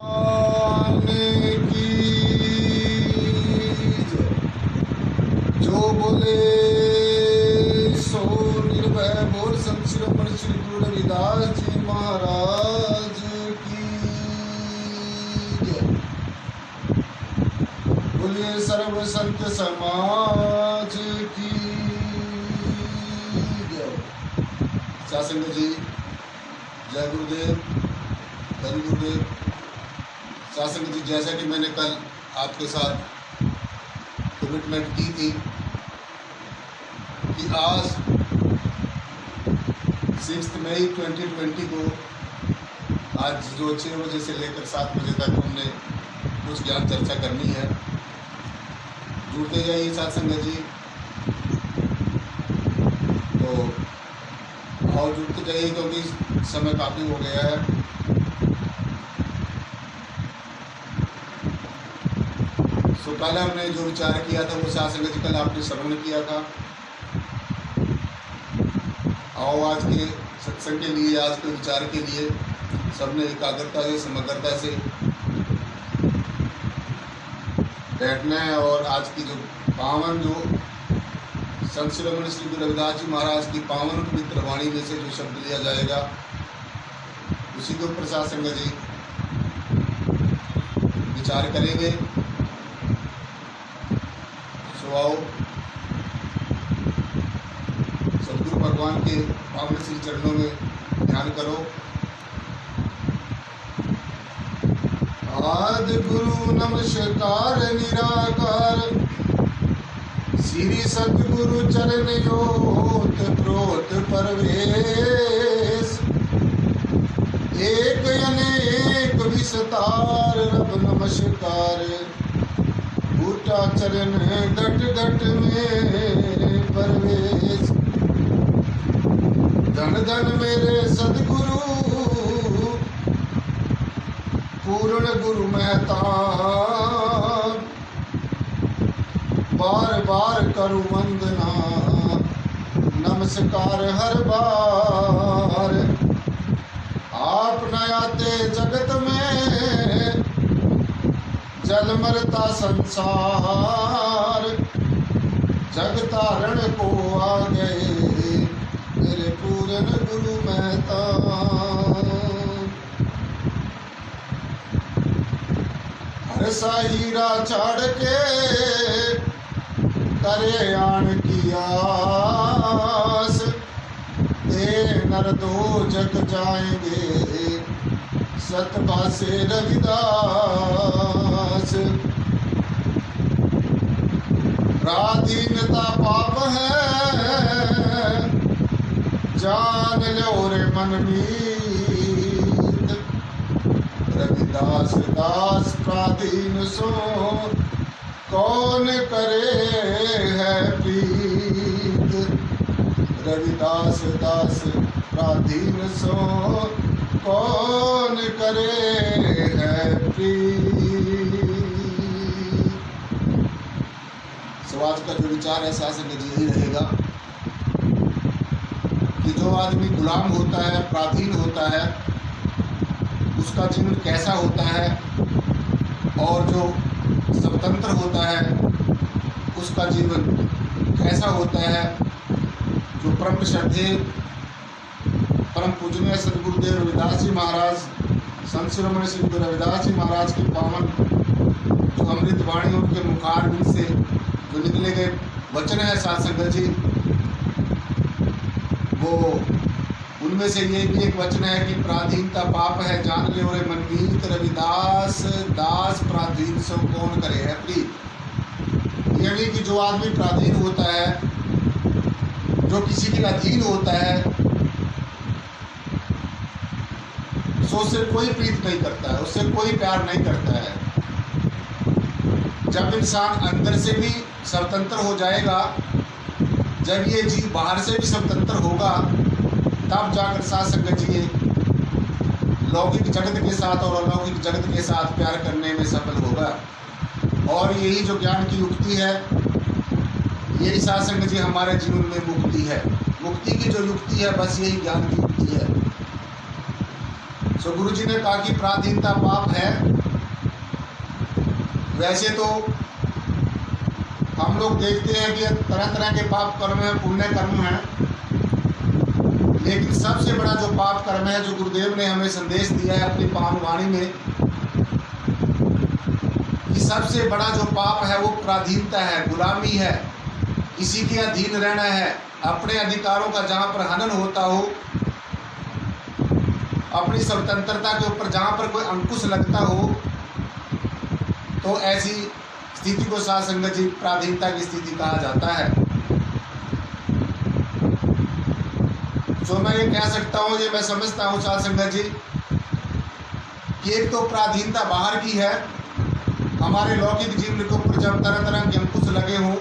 आने की जो बोले सो निर्भय बोल संत शिरोमणि श्री गुरु रविदास जी महाराज की जय। बोलिए सर्व संत समाज की जय। शासन जी जय गुरुदेव, धन गुरुदेव। शासन जी, जैसा कि मैंने कल आपके साथ कमिटमेंट की थी कि आज 6 मई 2020 को आज जो 6 बजे से लेकर 7 बजे तक हमने कुछ ज्ञान चर्चा करनी है। जुड़ते जाइए साथ संगत जी, तो और जुड़ते जाइए क्योंकि समय काफ़ी हो गया है। तो कल हमने जो विचार किया था वो शासन जी कल आपने श्रवण किया था। आओ आज के सत्संग के लिए, आज के विचार के लिए सबने एकाग्रता से, समग्रता से बैठना है और आज की जो पावन जो संत शिरोमणि श्री गुरु रविदास जी महाराज की पावन पवित्र वाणी में से जो शब्द लिया जाएगा उसी के ऊपर शासन जी विचार करेंगे। आओ सदगुरु भगवान के पावन श्री चरणों में ध्यान करो। आदि गुरु नमस्कार निराकार, श्री सतगुरु चरण योत प्रोत परवेश, एक अनेक विस्तार रब नमस्कार, बूटा चरण घट घट में परवेश। धन धन मेरे सदगुरु पूर्ण गुरु महताब, बार बार करूं वंदना नमस्कार हर बार। आप न आते जगत में जल मरता संसार, जग तारण को आ गए मेरे पूरन गुरु महता। हर साहीरा छाड़ के करे आन की आस, ते नर दो जग जाएंगे सतबासे रविदास। प्राधीनता पाप है जान लो रे मनमीत, रविदास दास प्राधीन सो कौन करे है प्रीत, रविदास दास प्राधीन सो कौन करे है प्रीत। समाज का जो विचार है शासन में यही रहेगा कि जो आदमी गुलाम होता है, प्राधीन होता है, उसका जीवन कैसा होता है, और जो स्वतंत्र होता है उसका जीवन कैसा होता है। जो परम श्रद्धेय परम पूजनीय सदगुरुदेव रविदास जी महाराज, संत शिरोमणि श्री गुरु रविदास जी महाराज की पावन जो अमृत वाणी उनके मुखारबिंद से जो निकले गए वचन है साथ संगत जी, वो उनमें से ये भी एक वचन है कि प्राधीनता पाप है जान ले रे मनमीत, रविदास दास प्राधीन सो कौन करे है प्रीत। यानी कि जो आदमी प्राधीन होता है, जो किसी के अधीन होता है, तो उससे कोई प्रीत नहीं करता है, उससे कोई प्यार नहीं करता है। जब इंसान अंदर से भी स्वतंत्र हो जाएगा, जब ये जीव बाहर से भी स्वतंत्र होगा, तब जाकर साथ संगत जी लौकिक जगत के साथ और अलौकिक जगत के साथ प्यार करने में सफल होगा। और यही जो ज्ञान की युक्ति है, यही साथ संगत जी हमारे जीवन में मुक्ति है। मुक्ति की जो युक्ति है, बस यही ज्ञान की युक्ति है। सो गुरु जी ने कहा कि पराधीनता पाप है। वैसे तो हम लोग देखते हैं कि तरह तरह के पाप कर्म हैं, पुण्य कर्म हैं, लेकिन सबसे बड़ा जो पाप कर्म है, जो गुरुदेव ने हमें संदेश दिया है अपनी पावन वाणी में, कि सबसे बड़ा जो पाप है वो पराधीनता है, गुलामी है, किसी के अधीन रहना है, अपने अधिकारों का जहाँ पर हनन होता हो, अपनी स्वतंत्रता के ऊपर जहाँ पर कोई अंकुश लगता हो, तो ऐसी स्थिति को साध संगत जी पराधीनता की स्थिति कहा जाता है। जो मैं ये कह सकता हूँ, ये मैं समझता हूँ साध संगत जी, कि एक तो पराधीनता बाहर की है, हमारे लौकिक जीवन के ऊपर जब तरह तरह के अंकुश लगे हों,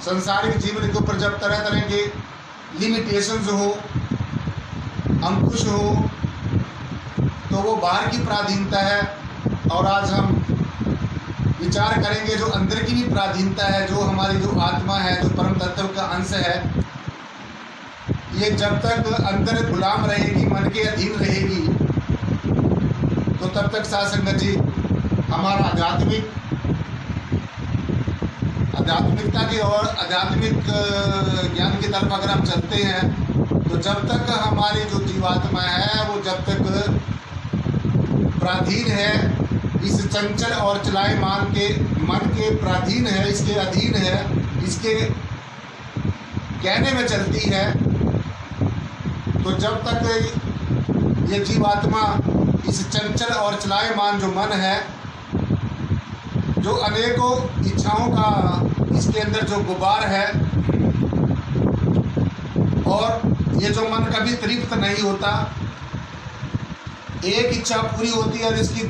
संसारिक जीवन के ऊपर जब तरह तरह के लिमिटेशंस हो, अंकुश हो, तो वो बाहर की पराधीनता है। और आज हम विचार करेंगे जो अंदर की भी पराधीनता है, जो हमारी जो आत्मा है, जो परम तत्व का अंश है, ये जब तक अंदर गुलाम रहेगी, मन के अधीन रहेगी, तो तब तक साध संगत जी हमारा आध्यात्मिकता की और आध्यात्मिक ज्ञान की तरफ अगर हम चलते हैं, तो जब तक हमारी जो जीवात्मा है वो जब तक पराधीन है, इस चंचल और चलायमान के मन के पराधीन है, इसके अधीन है, इसके कहने में चलती है, तो जब तक ये जीवात्मा इस चंचल और चलायमान जो मन है, जो अनेकों इच्छाओं का इसके अंदर जो गुबार है, और ये जो मन कभी तृप्त नहीं होता, एक इच्छा पूरी होती है और इसकी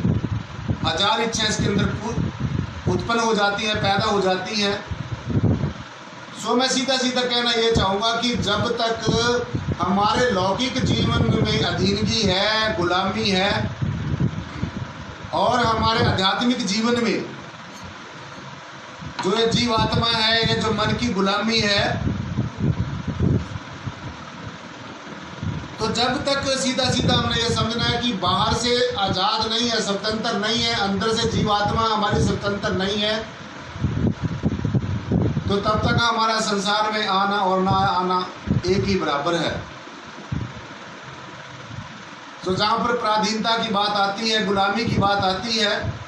हजार इच्छा इसके अंदर उत्पन्न हो जाती है, पैदा हो जाती है। सो मैं सीधा सीधा कहना ये चाहूँगा कि जब तक हमारे लौकिक जीवन में अधीनगी है, गुलामी है, और हमारे आध्यात्मिक जीवन में जो ये जीवात्मा है, ये जो मन की गुलामी है, तो जब तक सीधा सीधा हमने ये समझना है कि बाहर से आज़ाद नहीं है, स्वतंत्र नहीं है, अंदर से जीवात्मा हमारी स्वतंत्र नहीं है, तो तब तक हमारा संसार में आना और ना आना एक ही बराबर है। तो जहाँ पर पराधीनता की बात आती है, गुलामी की बात आती है,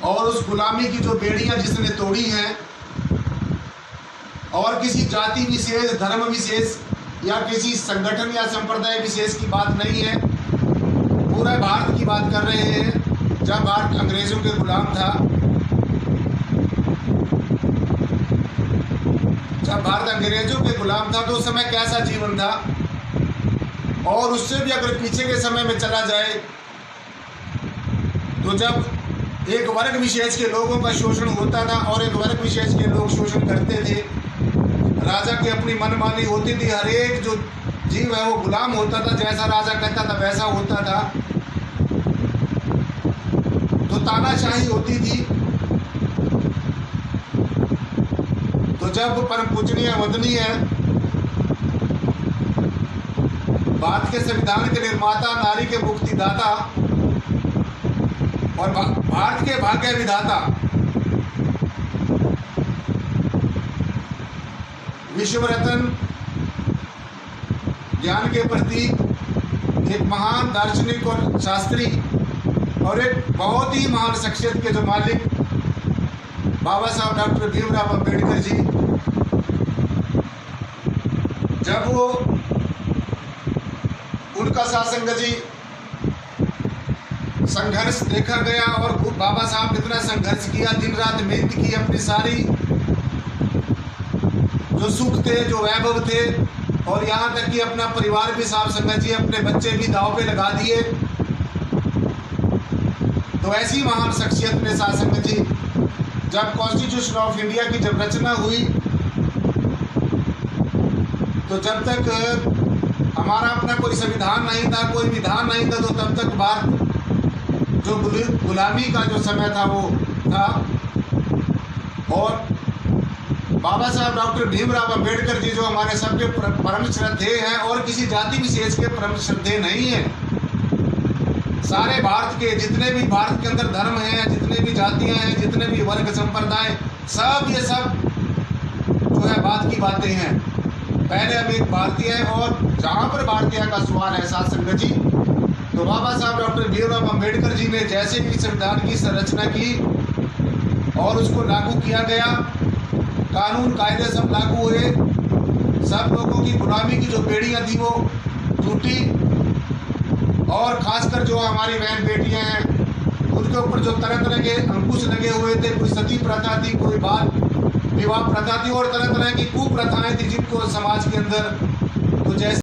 और उस गुलामी की जो बेड़ियाँ जिसने तोड़ी हैं, और किसी जाति विशेष, धर्म विशेष या किसी संगठन या संप्रदाय विशेष की बात नहीं है, पूरा भारत की बात कर रहे हैं। जब भारत अंग्रेजों के गुलाम था, जब भारत अंग्रेजों के गुलाम था, तो उस समय कैसा जीवन था, और उससे भी अगर पीछे के समय में चला जाए, तो जब एक वर्ग विशेष के लोगों का शोषण होता था और एक वर्ग विशेष के लोग शोषण करते थे, राजा की अपनी मनमानी होती थी, हर एक जो जीव है वो गुलाम होता था, जैसा राजा कहता था वैसा होता था, तो तानाशाही होती थी। तो जब परम पूजनीय वंदनीय भारत के संविधान के निर्माता, नारी के मुक्तिदाता और भारत के भाग्य विधाता, विश्व रत्न, ज्ञान के प्रतीक, एक महान दार्शनिक और शास्त्री और एक बहुत ही महान शख्सियत के जो मालिक बाबा साहब डॉक्टर भीमराव अम्बेडकर जी, जब वो उनका शासन जी संघर्ष देखा गया, और बाबा साहब ने इतना संघर्ष किया, दिन रात मेहनत की, अपनी सारी जो सुख थे, जो वैभव थे, और यहाँ तक कि अपना परिवार भी साहब संगत जी, अपने बच्चे भी दांव पे लगा दिए। तो ऐसी महान शख्सियत ने साहब संगत जी, जब कॉन्स्टिट्यूशन ऑफ इंडिया की जब रचना हुई, तो जब तक हमारा अपना कोई संविधान नहीं था, कोई विधान नहीं था, तो तब तक भारत जो गुलामी का जो समय था वो था। और बाबा साहब डॉक्टर भीमराव अंबेडकर जी जो हमारे सबके परम श्रद्धेय हैं और किसी जाति विशेष के परम श्रद्धेय नहीं हैं। सारे भारत के जितने भी भारत के अंदर धर्म हैं, जितने भी जातियां हैं, जितने भी वर्ग संप्रदाय, सब ये सब जो है बात की बातें हैं। पहले हम एक भारतीय हैं और जहाँ पर भारतीय का सवाल है साथ संगत जी, तो बाबा साहब डॉक्टर भीमराव अंबेडकर जी ने जैसे भी संविधान की संरचना की और उसको लागू किया गया, कानून कायदे सब लागू हुए, सब लोगों की गुलामी की जो बेड़ियां थी वो टूटी, और खासकर जो हमारी बहन बेटियां हैं उनके ऊपर जो तरह तरह के अंकुश लगे हुए थे, कोई सती प्रथा थी, कोई बाल विवाह प्रथा थी और तरह तरह की कुप्रथाएं थी जिनको समाज के अंदर तो जैसे